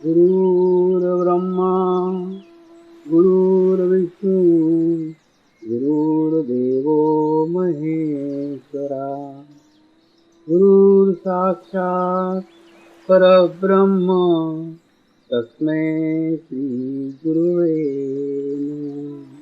गुरुर्ब्रह्मा गुरुर्विष्णु गुरुर्देवो महेश्वरा गुरुर्साक्षात् परब्रह्म तस्मै श्री गुरुवे नमः।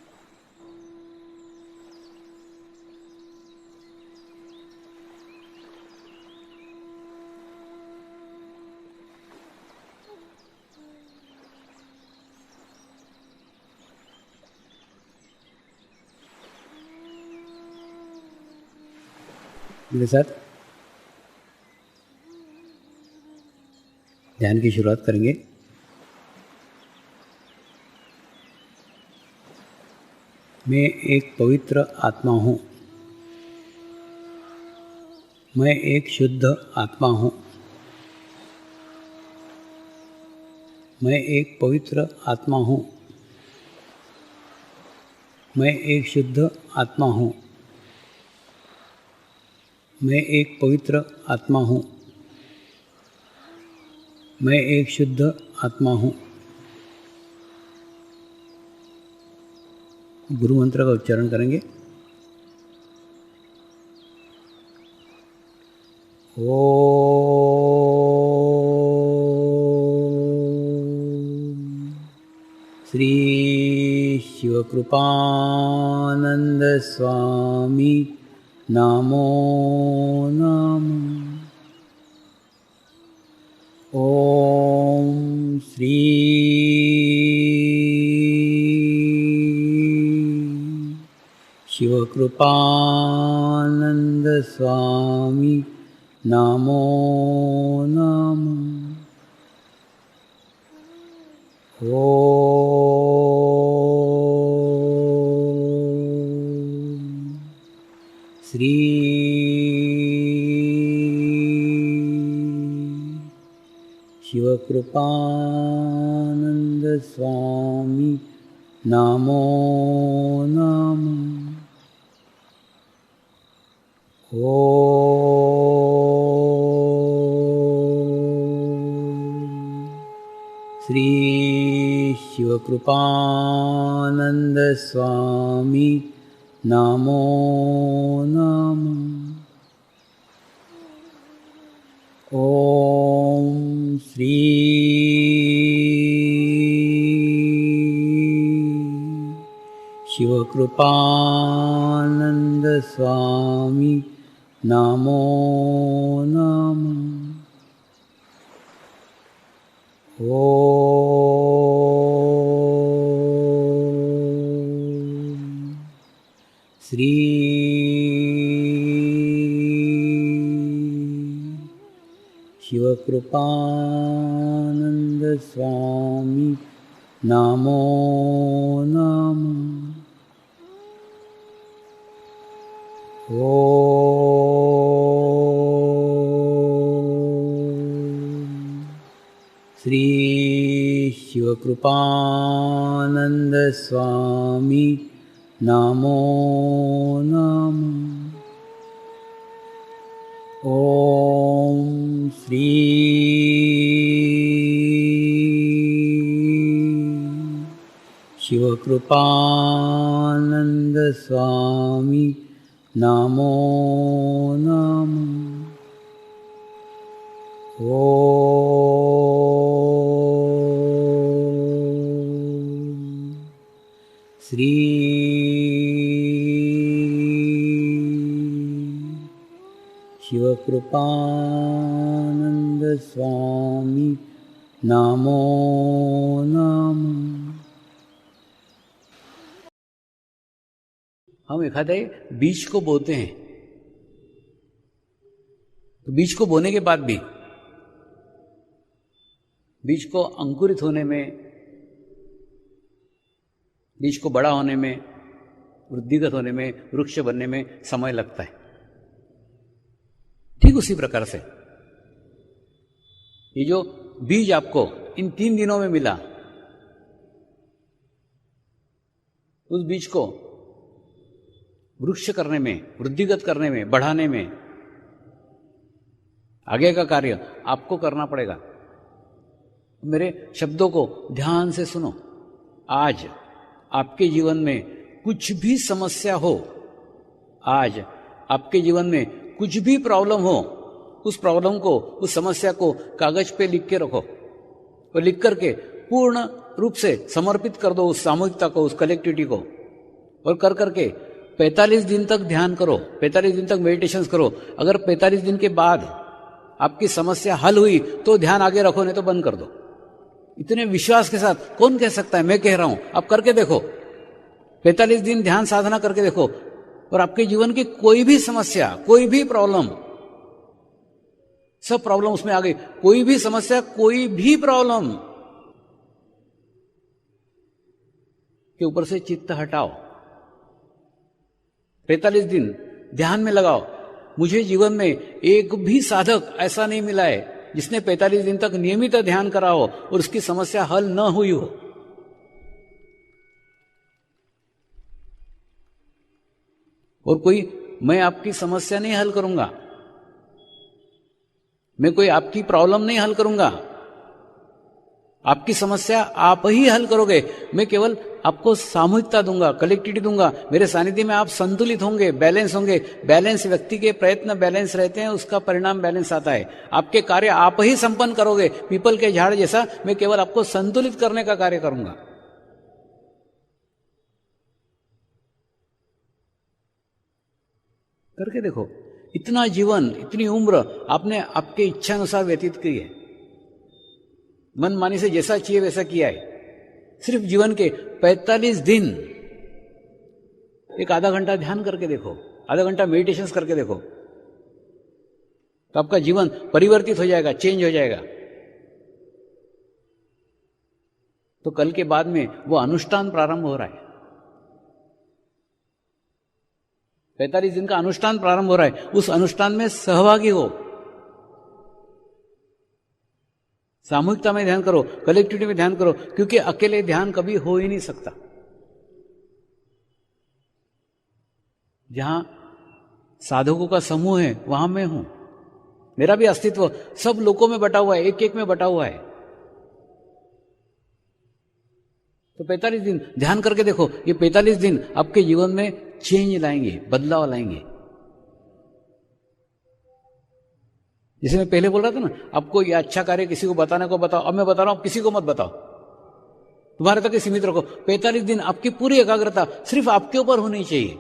मेरे साथ ध्यान की शुरुआत करेंगे। मैं एक पवित्र आत्मा हूँ। मैं एक शुद्ध आत्मा हूँ। मैं एक पवित्र आत्मा हूँ। मैं एक शुद्ध आत्मा हूँ। मैं एक पवित्र आत्मा हूँ। मैं एक शुद्ध आत्मा हूँ। गुरु मंत्र का उच्चारण करेंगे। ओम श्री शिवकृपानंद स्वामी नमो नमः। ओम श्री शिवकृपानंद स्वामी नमो नमः। ओम श्री शिवकृपानंद स्वामी नमो नमः। ओम श्री शिवकृपानंद स्वामी नमो नमः। ओम श्री शिवकृपानंद स्वामी नमो नमः। ओम श्री शिवकृपानंद स्वामी नमो नमः। ओम श्री शिवकृपानंद स्वामी नमो नमः। ओम श्री शिवकृपानंद स्वामी नमो नमः। ओम श्री शिवकृपानंद स्वामी नमो नमः। हम एखादे बीज को बोते हैं तो बीज को बोने के बाद भी बीज को अंकुरित होने में, बीज को बड़ा होने में, वृद्धिगत होने में, वृक्ष बनने में समय लगता है। ठीक उसी प्रकार से ये जो बीज आपको इन 3 दिनों में मिला, उस बीज को वृक्ष करने में, वृद्धिगत करने में, बढ़ाने में आगे का कार्य आपको करना पड़ेगा। मेरे शब्दों को ध्यान से सुनो। आज आपके जीवन में कुछ भी समस्या हो, आज आपके जीवन में कुछ भी प्रॉब्लम हो, उस प्रॉब्लम को, उस समस्या को कागज पे लिख के रखो और लिख करके पूर्ण रूप से समर्पित कर दो उस सामूहिकता को, उस कलेक्टिविटी को। और कर करके 45 दिन तक ध्यान करो, 45 दिन तक मेडिटेशन करो। अगर 45 दिन के बाद आपकी समस्या हल हुई तो ध्यान आगे रखो, नहीं तो बंद कर दो। इतने विश्वास के साथ कौन कह सकता है? मैं कह रहा हूं, आप करके देखो। 45 दिन ध्यान साधना करके देखो और आपके जीवन की कोई भी समस्या, कोई भी प्रॉब्लम, सब प्रॉब्लम उसमें आ गई। कोई भी समस्या, कोई भी प्रॉब्लम के ऊपर से चित्त हटाओ। 45 दिन ध्यान में लगाओ। मुझे जीवन में एक भी साधक ऐसा नहीं मिला है जिसने 45 दिन तक नियमित ध्यान करा हो और उसकी समस्या हल न हुई हो। और कोई मैं आपकी समस्या नहीं हल करूंगा, मैं कोई आपकी प्रॉब्लम नहीं हल करूंगा, आपकी समस्या आप ही हल करोगे। मैं केवल आपको सामूहिकता दूंगा, कलेक्टिविटी दूंगा। मेरे सानिध्य में आप संतुलित होंगे, बैलेंस होंगे। बैलेंस व्यक्ति के प्रयत्न बैलेंस रहते हैं, उसका परिणाम बैलेंस आता है। आपके कार्य आप ही संपन्न करोगे। पीपल के झाड़ जैसा मैं केवल आपको संतुलित करने का कार्य करूंगा। करके देखो। इतना जीवन, इतनी उम्र आपने आपके इच्छा अनुसार व्यतीत की है, मनमानी से जैसा चाहिए वैसा किया है। सिर्फ जीवन के 45 दिन एक आधा घंटा ध्यान करके देखो, आधा घंटा मेडिटेशन करके देखो, तो आपका जीवन परिवर्तित हो जाएगा, चेंज हो जाएगा। तो कल के बाद में वो अनुष्ठान प्रारंभ हो रहा है। 45 दिन का अनुष्ठान प्रारंभ हो रहा है। उस अनुष्ठान में सहभागी हो, सामूहिकता में ध्यान करो, कलेक्टिविटी में ध्यान करो, क्योंकि अकेले ध्यान कभी हो ही नहीं सकता। जहां साधकों का समूह है वहां मैं हूं। मेरा भी अस्तित्व सब लोगों में बटा हुआ है, एक एक में बटा हुआ है। तो 45 दिन ध्यान करके देखो। ये 45 दिन आपके जीवन में चेंज लाएंगे, बदलाव लाएंगे। जैसे मैं पहले बोल रहा था ना, आपको ये अच्छा कार्य किसी को बताने को बताओ, अब मैं बता रहा हूं, आप किसी को मत बताओ, तुम्हारे तक सीमित रखो। 45 दिन आपकी पूरी एकाग्रता सिर्फ आपके ऊपर होनी चाहिए,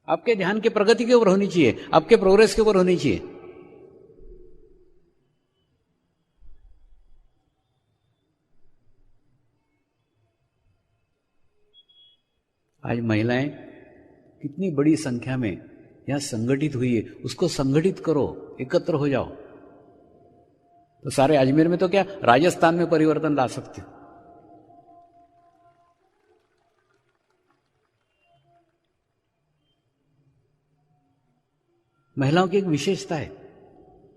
आपके ध्यान की प्रगति के ऊपर होनी चाहिए, आपके प्रोग्रेस के ऊपर होनी चाहिए। आज महिलाएं कितनी बड़ी संख्या में यहां संगठित हुई है, उसको संगठित करो, एकत्र हो जाओ। तो सारे अजमेर में तो क्या, राजस्थान में परिवर्तन ला सकते हो। महिलाओं की एक विशेषता है,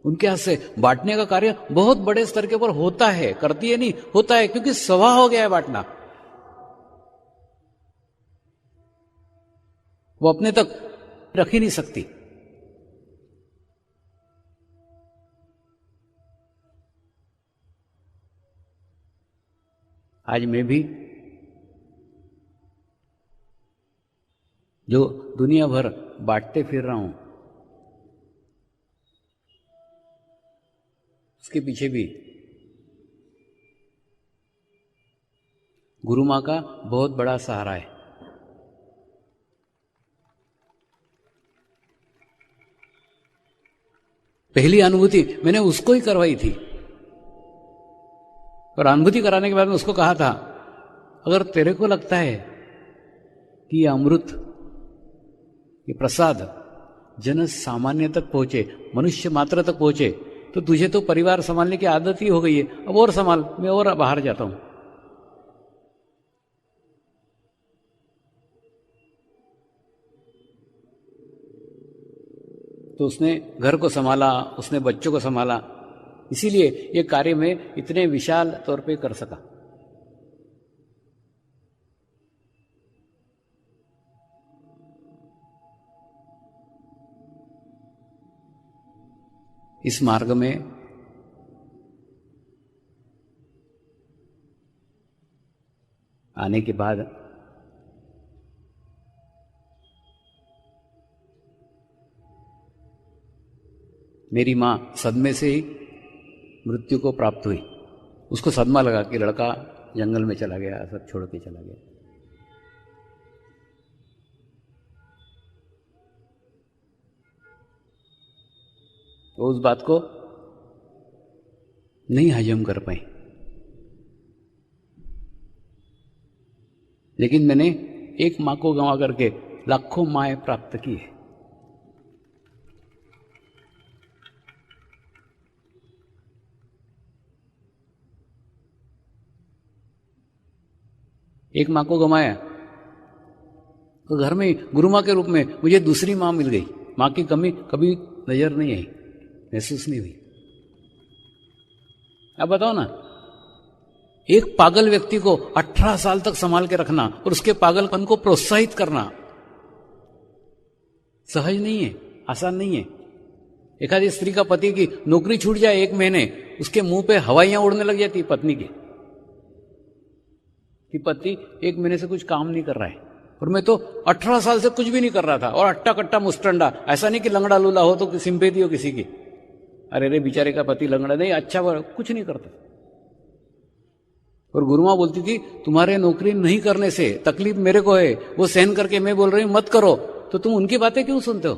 उनके हाथ से बांटने का कार्य बहुत बड़े स्तर के ऊपर होता है, करती है नहीं, होता है, क्योंकि स्वभाव हो गया है बांटना। वो अपने तक रख ही नहीं सकती। आज मैं भी जो दुनिया भर बांटते फिर रहा हूं, उसके पीछे भी गुरु मां का बहुत बड़ा सहारा है। पहली अनुभूति मैंने उसको ही करवाई थी, और अनुभूति कराने के बाद में उसको कहा था, अगर तेरे को लगता है कि ये अमृत, ये प्रसाद जन सामान्य तक पहुंचे, मनुष्य मात्र तक पहुंचे, तो तुझे तो परिवार संभालने की आदत ही हो गई है, अब और संभाल, मैं और बाहर जाता हूं। तो उसने घर को संभाला, उसने बच्चों को संभाला, इसीलिए ये कार्य में इतने विशाल तौर पे कर सका। इस मार्ग में आने के बाद मेरी माँ सदमे से ही मृत्यु को प्राप्त हुई। उसको सदमा लगा कि लड़का जंगल में चला गया, सब छोड़ के चला गया। वो उस बात को नहीं हजम कर पाई। लेकिन मैंने एक मां को गंवा करके लाखों माएं प्राप्त की है। एक मां को गंवाया तो घर में गुरु मां के रूप में मुझे दूसरी मां मिल गई। मां की कमी कभी नजर नहीं आई, महसूस नहीं हुई। अब बताओ ना, एक पागल व्यक्ति को 18 साल तक संभाल के रखना और उसके पागलपन को प्रोत्साहित करना सहज नहीं है, आसान नहीं है। एक आधी स्त्री का पति की नौकरी छूट जाए 1 महीने, उसके मुंह पे हवाइयां उड़ने लग जाती पत्नी की कि पति 1 महीने से कुछ काम नहीं कर रहा है। और मैं तो 18 साल से कुछ भी नहीं कर रहा था और अट्टा कट्टा मुस्टंडा। ऐसा नहीं कि लंगड़ा लूला हो तो सिंपैथी हो किसी की, अरे रे बेचारे का पति लंगड़ा, नहीं, अच्छा कुछ नहीं करता। और गुरुमा बोलती थी तुम्हारे नौकरी नहीं करने से तकलीफ मेरे को है, वो सहन करके मैं बोल रही हूं मत करो, तो तुम उनकी बातें क्यों सुनते हो?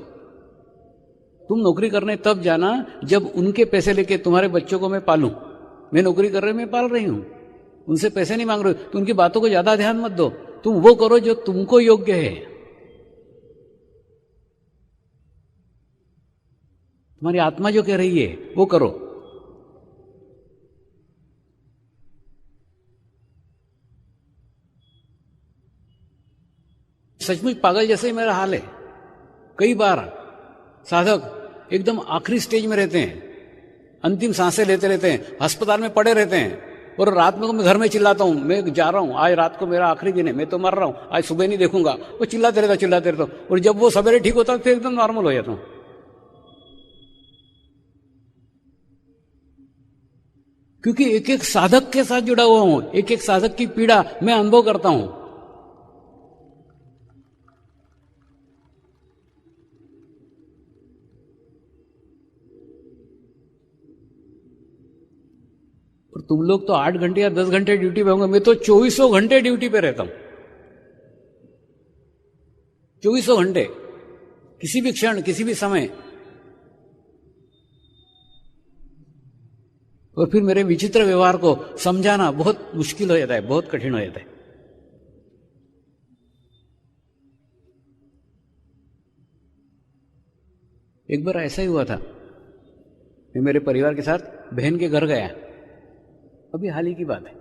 तुम नौकरी करने तब जाना जब उनके पैसे लेके तुम्हारे बच्चों को मैं पालूं। मैं नौकरी कर रही हूं, मैं पाल रही हूं, उनसे पैसे नहीं मांग रहे हो, तो उनकी बातों को ज्यादा ध्यान मत दो। तुम वो करो जो तुमको योग्य है। तुम्हारी आत्मा जो कह रही है वो करो। सचमुच पागल जैसे ही मेरा हाल है। कई बार साधक एकदम आखिरी स्टेज में रहते हैं, अंतिम सांसें लेते रहते हैं, अस्पताल में पड़े रहते हैं, और रात में मैं घर में चिल्लाता हूं मैं जा रहा हूं, आज रात को मेरा आखिरी दिन है, मैं तो मर रहा हूं, आज सुबह नहीं देखूंगा। वो चिल्लाते रहता हूं, और जब वो सवेरे ठीक होता तो एकदम नॉर्मल हो जाता हूं। क्योंकि एक एक साधक के साथ जुड़ा हुआ हूं, एक एक साधक की पीड़ा मैं अनुभव करता हूं। और तुम लोग तो 8 घंटे या 10 घंटे ड्यूटी पे होंगे, मैं तो 2400 घंटे ड्यूटी पे रहता हूं। 2400 घंटे, किसी भी क्षण, किसी भी समय। और फिर मेरे विचित्र व्यवहार को समझाना बहुत मुश्किल हो जाता है, बहुत कठिन हो जाता है। एक बार ऐसा ही हुआ था, मैं मेरे परिवार के साथ बहन के घर गया, अभी हाल ही की बात है।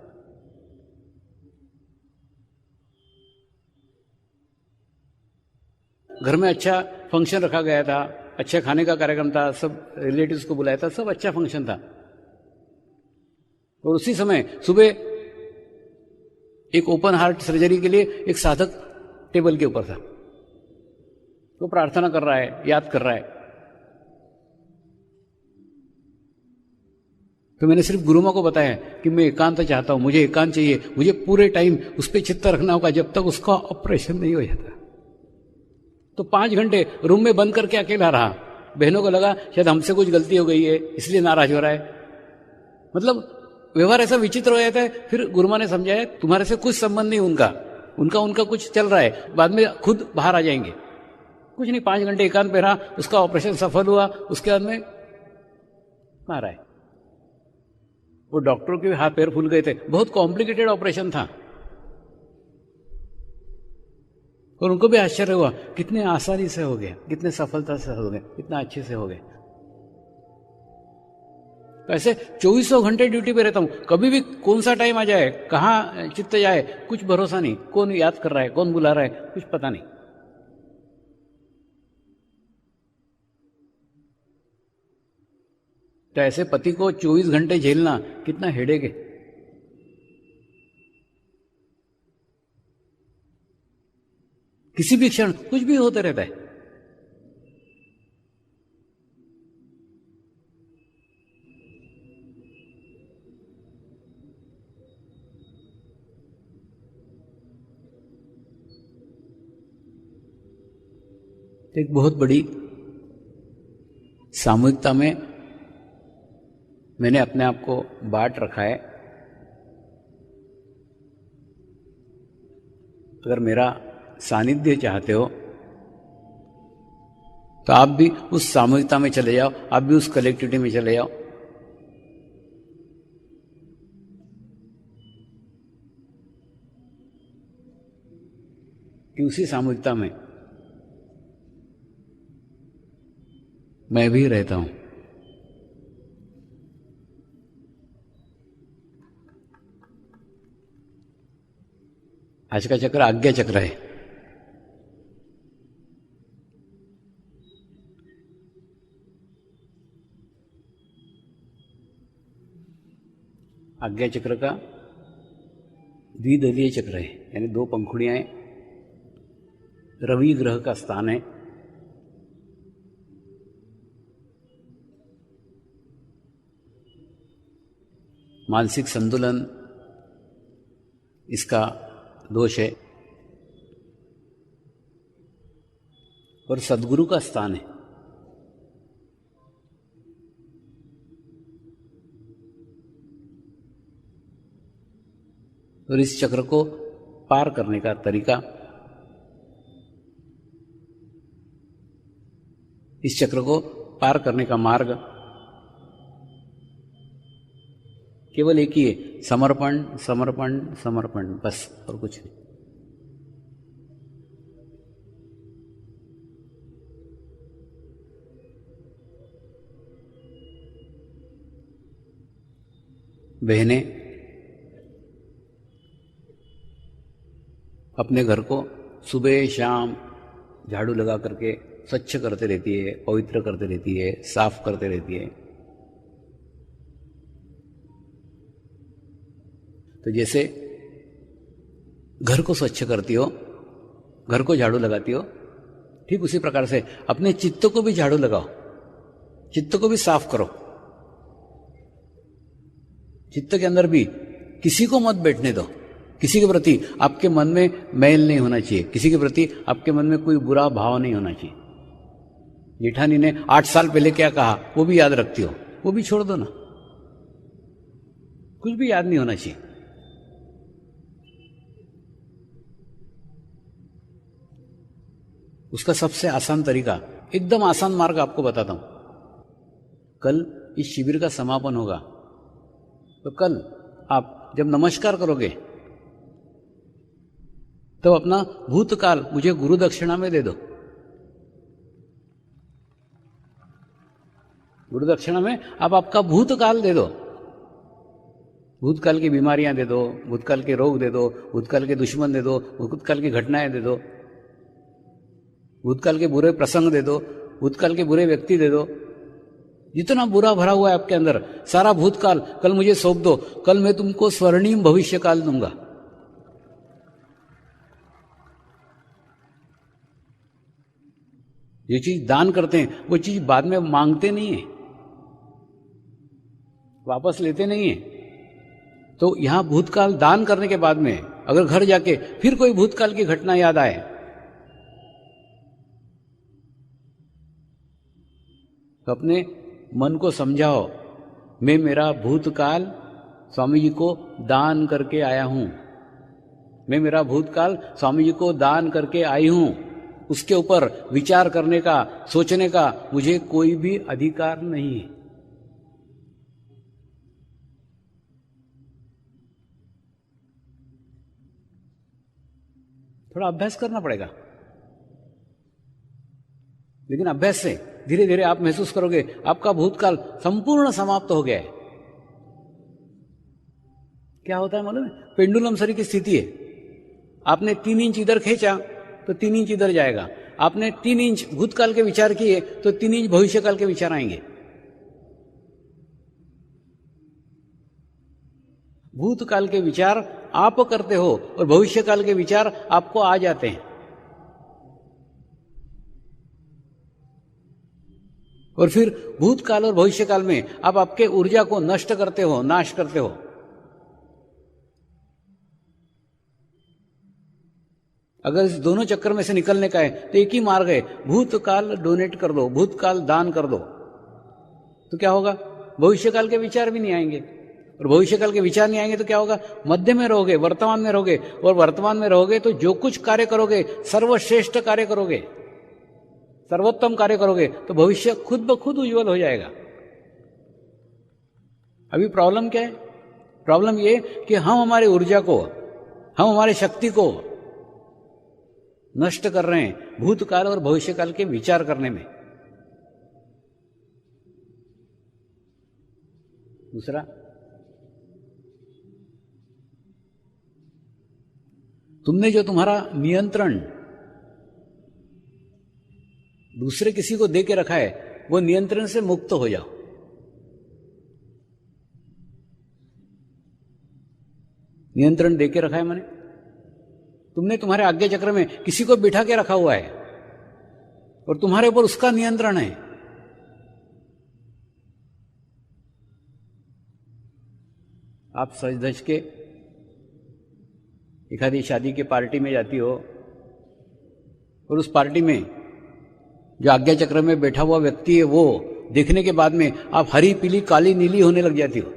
घर में अच्छा फंक्शन रखा गया था, अच्छा खाने का कार्यक्रम था, सब रिलेटिव्स को बुलाया था, सब अच्छा फंक्शन था। और उसी समय सुबह एक ओपन हार्ट सर्जरी के लिए एक साधक टेबल के ऊपर था। वो प्रार्थना कर रहा है, याद कर रहा है। तो मैंने सिर्फ गुरुमा को बताया कि मैं एकांत चाहता हूं, मुझे एकांत चाहिए, मुझे पूरे टाइम उस पर चित्त रखना होगा जब तक उसका ऑपरेशन नहीं हो जाता। तो 5 घंटे रूम में बंद करके अकेला रहा। बहनों को लगा शायद हमसे कुछ गलती हो गई है इसलिए नाराज हो रहा है, मतलब व्यवहार ऐसा विचित्र हो जाता है। फिर गुरुमा ने समझाया तुम्हारे से कुछ संबंध नहीं उनका, उनका कुछ चल रहा है, बाद में खुद बाहर आ जाएंगे। कुछ नहीं, 5 घंटे एकांत में रहा, उसका ऑपरेशन सफल हुआ। उसके बाद में मारा है। वो डॉक्टरों के हाथ पैर फूल गए थे, बहुत कॉम्प्लिकेटेड ऑपरेशन था। और उनको भी आश्चर्य हुआ कितने आसानी से हो गया, कितने सफलता से हो गए, कितना अच्छे से हो गए। ऐसे 2400 घंटे ड्यूटी पे रहता हूं, कभी भी कौन सा टाइम आ जाए, कहां चित्त जाए, कुछ भरोसा नहीं, कौन याद कर रहा है, कौन बुला रहा है, कुछ पता नहीं। तो ऐसे पति को 24 घंटे झेलना कितना हेडेक है। किसी भी क्षण कुछ भी होते रहता है। तो एक बहुत बड़ी सामूहिकता में मैंने अपने आप को बांट रखा है। अगर मेरा सानिध्य चाहते हो तो आप भी उस सामूहिकता में चले जाओ, आप भी उस कलेक्टिविटी में चले जाओ। कि उसी सामूहिकता में मैं भी रहता हूं। आज का चक्र आज्ञा चक्र है। आज्ञा चक्र का द्विदलीय चक्र है, यानी दो पंखुड़ियां हैं। रवि ग्रह का स्थान है। मानसिक संतुलन इसका दोष है और सद्गुरु का स्थान है। और इस चक्र को पार करने का तरीका, इस चक्र को पार करने का मार्ग केवल एक ही है, समर्पण समर्पण समर्पण, बस, और कुछ नहीं। बहनें अपने घर को सुबह शाम झाड़ू लगा करके स्वच्छ करते रहती है, पवित्र करते रहती है, साफ करते रहती है। तो जैसे घर को स्वच्छ करती हो, घर को झाड़ू लगाती हो, ठीक उसी प्रकार से अपने चित्त को भी झाड़ू लगाओ, चित्त को भी साफ करो। चित्त के अंदर भी किसी को मत बैठने दो। किसी के प्रति आपके मन में मैल नहीं होना चाहिए, किसी के प्रति आपके मन में कोई बुरा भाव नहीं होना चाहिए। जेठानी ने 8 साल पहले क्या कहा वो भी याद रखती हो, वो भी छोड़ दो ना, कुछ भी याद नहीं होना चाहिए। उसका सबसे आसान तरीका, एकदम आसान मार्ग आपको बताता हूं। कल इस शिविर का समापन होगा, तो कल आप जब नमस्कार करोगे तो अपना भूतकाल मुझे गुरु दक्षिणा में दे दो। गुरु दक्षिणा में आप आपका भूतकाल दे दो। भूतकाल की बीमारियां दे दो, भूतकाल के रोग दे दो, भूतकाल के दुश्मन दे दो, भूतकाल की घटनाएं दे दो, भूतकाल के बुरे प्रसंग दे दो, भूतकाल के बुरे व्यक्ति दे दो। जितना बुरा भरा हुआ है आपके अंदर, सारा भूतकाल कल मुझे सौंप दो। कल मैं तुमको स्वर्णिम भविष्य काल दूंगा। ये चीज दान करते हैं, वो चीज बाद में मांगते नहीं है, वापस लेते नहीं है। तो यहां भूतकाल दान करने के बाद में अगर घर जाके फिर कोई भूतकाल की घटना याद आए तो अपने मन को समझाओ, मैं मेरा भूतकाल स्वामी जी को दान करके आया हूं, मैं मेरा भूतकाल स्वामी जी को दान करके आई हूं। उसके ऊपर विचार करने का, सोचने का मुझे कोई भी अधिकार नहीं है। थोड़ा अभ्यास करना पड़ेगा, लेकिन अभ्यास से धीरे धीरे आप महसूस करोगे आपका भूतकाल संपूर्ण समाप्त हो गया है। क्या होता है मालूम है? पेंडुलम सरी की स्थिति है। आपने 3 इंच इधर खींचा तो 3 इंच इधर जाएगा, आपने 3 इंच भूतकाल के विचार किए तो 3 इंच भविष्यकाल के विचार आएंगे। भूतकाल के विचार आप करते हो और भविष्यकाल के विचार आपको आ जाते हैं। और फिर भूतकाल और भविष्यकाल में आप आपके ऊर्जा को नष्ट करते हो, नाश करते हो। अगर इस दोनों चक्कर में से निकलने का है तो एक ही मार्ग है, भूतकाल डोनेट कर दो, भूतकाल दान कर दो। तो क्या होगा? भविष्यकाल के विचार भी नहीं आएंगे, और भविष्यकाल के विचार नहीं आएंगे तो क्या होगा? मध्य में रहोगे, वर्तमान में रहोगे, और वर्तमान में रहोगे तो जो कुछ कार्य करोगे सर्वश्रेष्ठ कार्य करोगे, सर्वोत्तम कार्य करोगे, तो भविष्य खुद ब खुद उज्जवल हो जाएगा। अभी प्रॉब्लम क्या है? प्रॉब्लम ये कि हम हमारी ऊर्जा को, हम हमारी शक्ति को नष्ट कर रहे हैं भूतकाल और भविष्यकाल के विचार करने में। दूसरा, तुमने जो तुम्हारा नियंत्रण दूसरे किसी को दे के रखा है, वो नियंत्रण से मुक्त हो जाओ। नियंत्रण दे के रखा है माने तुमने तुम्हारे आज्ञा चक्र में किसी को बिठा के रखा हुआ है और तुम्हारे ऊपर उसका नियंत्रण है। आप सज धज के एक आधी शादी की पार्टी में जाती हो और उस पार्टी में जो आज्ञा चक्र में बैठा हुआ व्यक्ति है वो देखने के बाद में आप हरी पीली काली नीली होने लग जाती हो,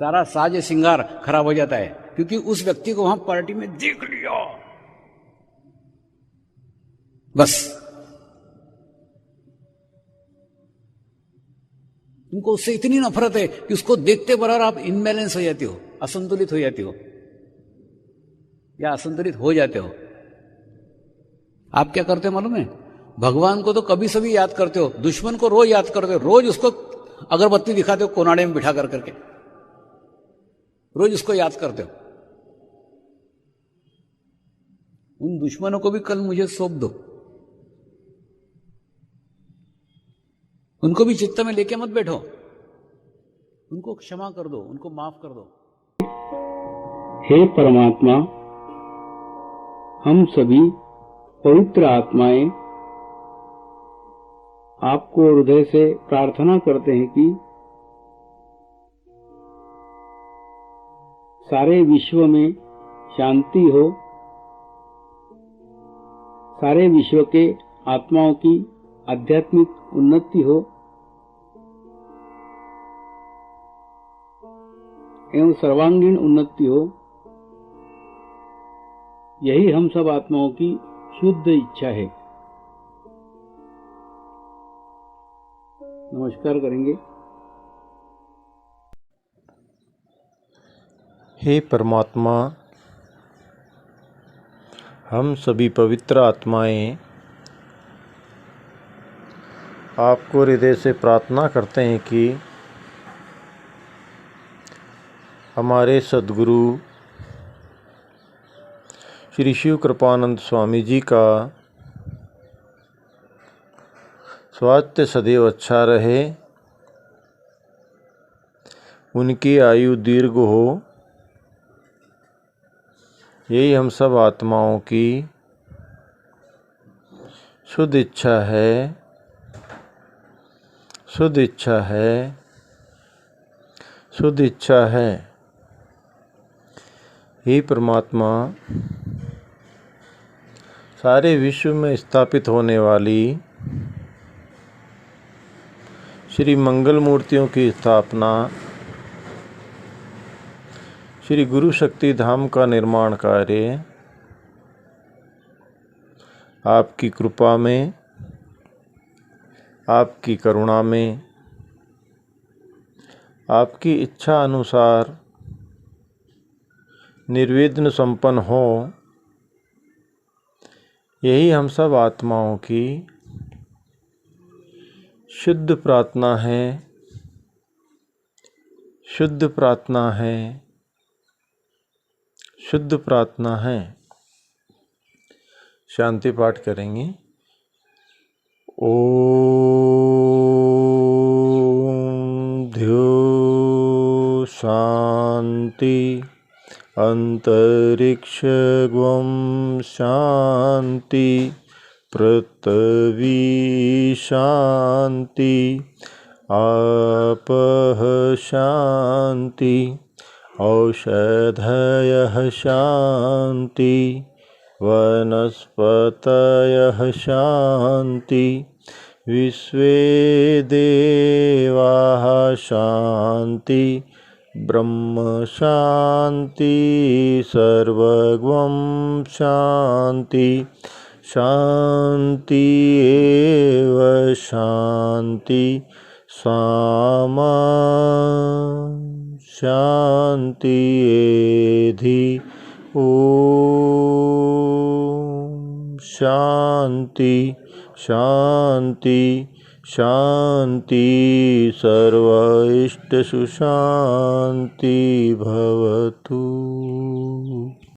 सारा साज श्रृंगार खराब हो जाता है क्योंकि उस व्यक्ति को वहां पार्टी में देख लिया। बस तुमको उससे इतनी नफरत है कि उसको देखते बराबर आप इनबैलेंस हो जाती हो, असंतुलित हो जाती हो या असंतुलित हो जाते हो। आप क्या करते हो मालूम है? भगवान को तो कभी सभी याद करते हो, दुश्मन को रोज याद करते हो, रोज उसको अगरबत्ती दिखाते हो कोनाड़े में बिठा करके, रोज उसको याद करते हो। उन दुश्मनों को भी कल मुझे सौंप दो, उनको भी चित्त में लेके मत बैठो, उनको क्षमा कर दो, उनको माफ कर दो। हे परमात्मा, हम सभी पवित्र आत्माएं आपको हृदय से प्रार्थना करते हैं कि सारे विश्व में शांति हो, सारे विश्व के आत्माओं की आध्यात्मिक उन्नति हो एवं सर्वांगीण उन्नति हो। यही हम सब आत्माओं की शुद्ध इच्छा है। नमस्कार करेंगे। हे परमात्मा, हम सभी पवित्र आत्माएं आपको हृदय से प्रार्थना करते हैं कि हमारे सद्गुरु श्री शिव कृपानंद स्वामी जी का स्वास्थ्य सदैव अच्छा रहे, उनकी आयु दीर्घ हो, यही हम सब आत्माओं की शुद्ध इच्छा है, शुद्ध इच्छा है, शुद्ध इच्छा है। हे परमात्मा, सारे विश्व में स्थापित होने वाली श्री मंगल मूर्तियों की स्थापना, श्री गुरु शक्ति धाम का निर्माण कार्य आपकी कृपा में, आपकी करुणा में, आपकी इच्छा अनुसार निर्विघ्न संपन्न हो, यही हम सब आत्माओं की शुद्ध प्रार्थना है, शुद्ध प्रार्थना है, शुद्ध प्रार्थना है। शांति पाठ करेंगे। ओम ध्यो शांति अंतरिक्ष ग्वं शांति पृथ्वी शांति आपः शांति औषधयः शान्ति वनस्पतयः शान्ति विश्वे देवाः शान्ति ब्रह्म शान्ति सर्वगं शान्ति शान्ति एव शान्ति सामा शान्ति एधि ॐ शान्ति शान्ति शान्ति सर्व इष्टसु शान्ति भवतु।